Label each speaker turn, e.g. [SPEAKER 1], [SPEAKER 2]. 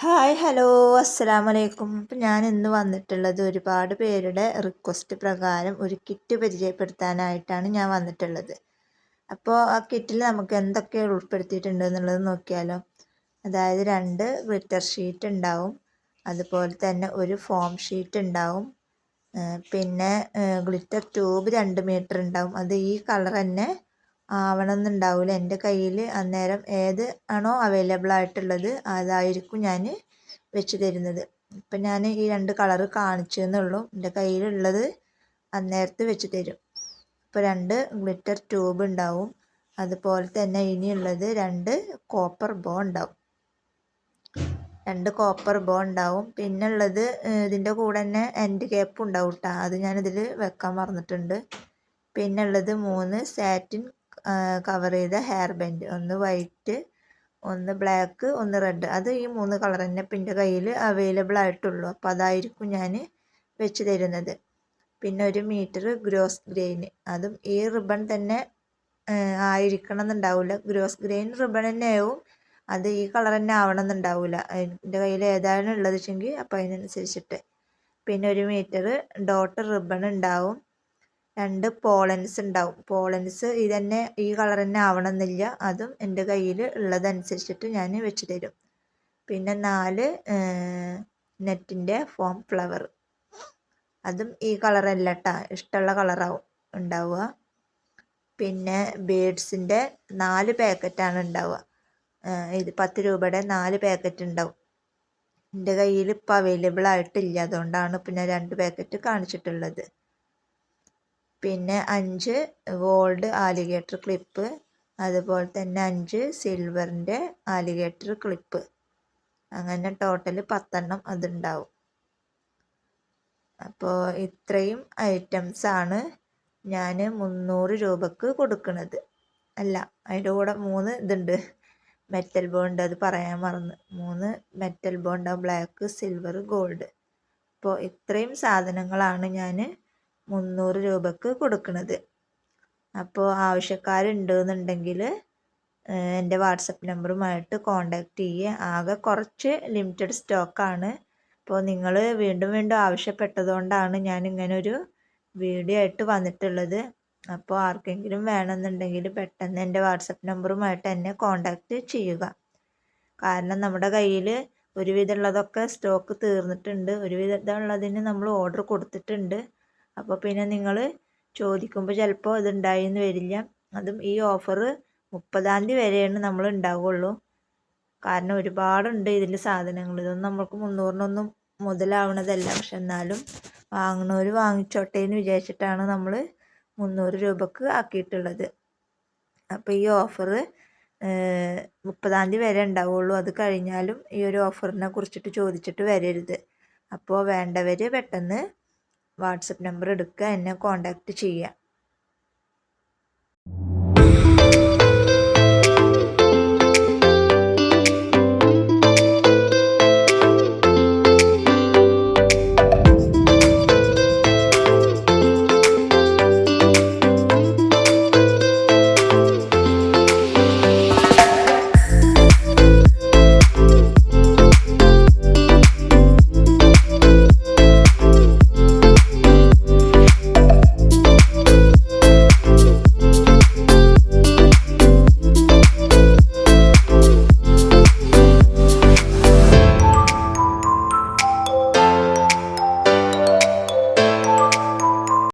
[SPEAKER 1] Hi hello അസ്സലാമു അലൈക്കും. ഇപ്പം ഞാൻ ഇന്ന് വന്നിട്ടുള്ളത് ഒരുപാട് പേരുടെ റിക്വസ്റ്റ് പ്രകാരം ഒരു കിറ്റ് പരിചയപ്പെടുത്താനായിട്ടാണ് ഞാൻ വന്നിട്ടുള്ളത്. അപ്പോൾ ആ കിറ്റിൽ നമുക്ക് എന്തൊക്കെ ഉൾപ്പെടുത്തിയിട്ടുണ്ട് എന്നുള്ളത് നോക്കിയാലോ. അതായത് 2 ഗ്ലിറ്റർ ഷീറ്റ് ഉണ്ടാവും, അതുപോലെ തന്നെ ഒരു ഫോം ഷീറ്റ് ഉണ്ടാവും, പിന്നെ ഗ്ലിറ്റർ ട്യൂബ് 2 മീറ്റർ ഉണ്ടാവും. അത് ഈ കളർ തന്നെ ആവണമെന്നുണ്ടാവില്ല. എൻ്റെ കയ്യിൽ അന്നേരം ഏത് ആണോ അവൈലബിൾ ആയിട്ടുള്ളത് അതായിരിക്കും ഞാൻ വെച്ച് തരുന്നത്. ഇപ്പം ഞാൻ ഈ 2 കളറ് കാണിച്ചു എന്നുള്ളൂ, എൻ്റെ കയ്യിലുള്ളത് അന്നേരത്ത് വെച്ച് തരും. ഇപ്പോൾ 2 ഗ്ലിറ്റർ ട്യൂബ് ഉണ്ടാവും, അതുപോലെ തന്നെ ഇനിയുള്ളത് 2 കോപ്പർ ബോ ഉണ്ടാവും. 2 കോപ്പർ ബോ ഉണ്ടാവും. പിന്നെ ഉള്ളത് ഇതിൻ്റെ കൂടെ തന്നെ എൻഡ് ക്യാപ്പ് ഉണ്ടാവും കേട്ടോ, അത് ഞാനിതിൽ വെക്കാൻ മറന്നിട്ടുണ്ട്. പിന്നെ ഉള്ളത് 3 സാറ്റിൻ കവർ ചെയ്ത ഹെയർ ബാൻഡ്, ഒന്ന് വൈറ്റ്, ഒന്ന് ബ്ലാക്ക്, ഒന്ന് റെഡ്. അത് ഈ 3 കളർ തന്നെ ഇപ്പം എൻ്റെ കയ്യിൽ അവൈലബിൾ ആയിട്ടുള്ളൂ, അപ്പോൾ അതായിരിക്കും ഞാൻ വെച്ച് തരുന്നത്. പിന്നെ 1 മീറ്റർ ഗ്രോസ് ഗ്രെയിൻ, അതും ഈ റിബൺ തന്നെ ആയിരിക്കണം എന്നുണ്ടാവില്ല. ഗ്രോസ് ഗ്രെയിൻ റിബൺ തന്നെ ആവും, അത് ഈ കളർ തന്നെ ആവണം എന്നുണ്ടാവില്ല. എൻ്റെ കയ്യിൽ ഏതാണ് ഉള്ളത് വെച്ചെങ്കിൽ അപ്പോൾ അതിനനുസരിച്ചിട്ട്. പിന്നെ 1 മീറ്റർ ഡോട്ട് റിബൺ ഉണ്ടാവും. 2 പോളൻസ് ഉണ്ടാവും. പോളൻസ് ഇതന്നെ ഈ കളർ തന്നെ ആവണമെന്നില്ല, അതും എൻ്റെ കയ്യിൽ ഉള്ളതനുസരിച്ചിട്ട് ഞാൻ വെച്ച് തരും. പിന്നെ 4 നെറ്റിൻ്റെ ഫോം ഫ്ലവർ, അതും ഈ കളറല്ല കേട്ടോ, ഇഷ്ടമുള്ള കളറാവും ഉണ്ടാവുക. പിന്നെ ബേഡ്സിൻ്റെ 4 പാക്കറ്റാണ് ഉണ്ടാവുക. ഇത് 10 രൂപയുടെ 4 പാക്കറ്റ് ഉണ്ടാവും. എൻ്റെ കയ്യിൽ ഇപ്പോൾ അവൈലബിൾ ആയിട്ടില്ല, അതുകൊണ്ടാണ് ഇപ്പോൾ ഞാൻ 2 പാക്കറ്റ് കാണിച്ചിട്ടുള്ളത്. പിന്നെ 5 ഗോൾഡ് ആലിഗേറ്റർ ക്ലിപ്പ്, അതുപോലെ തന്നെ 5 സിൽവറിൻ്റെ ആലിഗേറ്റർ ക്ലിപ്പ്, അങ്ങനെ ടോട്ടൽ 10 എണ്ണം അതുണ്ടാവും. അപ്പോൾ ഇത്രയും ഐറ്റംസാണ് ഞാൻ 300 രൂപക്ക് കൊടുക്കുന്നത്. അല്ല, അതിൻ്റെ കൂടെ 3 ഇതുണ്ട്, മെറ്റൽ ബോ ഉണ്ട്, അത് പറയാൻ മറന്ന്. 3 മെറ്റൽ ബോ ഉണ്ടാവും, ബ്ലാക്ക്, സിൽവർ, ഗോൾഡ്. അപ്പോൾ ഇത്രയും സാധനങ്ങളാണ് ഞാൻ 300 രൂപക്ക് കൊടുക്കുന്നത്. അപ്പോൾ ആവശ്യക്കാരുണ്ടെന്നുണ്ടെങ്കിൽ എൻ്റെ വാട്സപ്പ് നമ്പറുമായിട്ട് കോണ്ടാക്ട് ചെയ്യുക. ആകെ കുറച്ച് ലിമിറ്റഡ് സ്റ്റോക്കാണ്. അപ്പോൾ നിങ്ങൾ വീണ്ടും വീണ്ടും ആവശ്യപ്പെട്ടതുകൊണ്ടാണ് ഞാൻ ഇങ്ങനൊരു വീഡിയോ ആയിട്ട് വന്നിട്ടുള്ളത്. അപ്പോൾ ആർക്കെങ്കിലും വേണമെന്നുണ്ടെങ്കിൽ പെട്ടെന്ന് എൻ്റെ വാട്സപ്പ് നമ്പറുമായിട്ട് എന്നെ കോണ്ടാക്ട് ചെയ്യുക. കാരണം നമ്മുടെ കയ്യിൽ ഒരുവിധമുള്ളതൊക്കെ സ്റ്റോക്ക് തീർന്നിട്ടുണ്ട്, ഒരുവിധമുള്ളതിന് നമ്മൾ ഓർഡർ കൊടുത്തിട്ടുണ്ട്. അപ്പോൾ പിന്നെ നിങ്ങൾ ചോദിക്കുമ്പോൾ ചിലപ്പോൾ ഇതുണ്ടായിന്ന് വരില്ല. അതും ഈ ഓഫർ 30-ാം തീയതി വരെയാണ് നമ്മൾ ഉണ്ടാവുകയുള്ളൂ. കാരണം ഒരുപാടുണ്ട് ഇതിൽ സാധനങ്ങൾ, ഇതൊന്നും നമുക്ക് 300-നൊന്നും മുതലാവണതല്ല. പക്ഷെ എന്നാലും വാങ്ങുന്നവർ വാങ്ങിച്ചോട്ടെ എന്ന് വിചാരിച്ചിട്ടാണ് നമ്മൾ 300 രൂപക്ക് ആക്കിയിട്ടുള്ളത്. അപ്പോൾ ഈ ഓഫർ 30-ാം തീയതി വരെ ഉണ്ടാവുള്ളൂ. അത് കഴിഞ്ഞാലും ഈ ഒരു ഓഫറിനെ കുറിച്ചിട്ട് ചോദിച്ചിട്ട് വരരുത്. അപ്പോൾ വേണ്ടവർ പെട്ടെന്ന് വാട്സപ്പ് നമ്പർ എടുക്കുക, എന്നെ കോണ്ടാക്ട് ചെയ്യുക.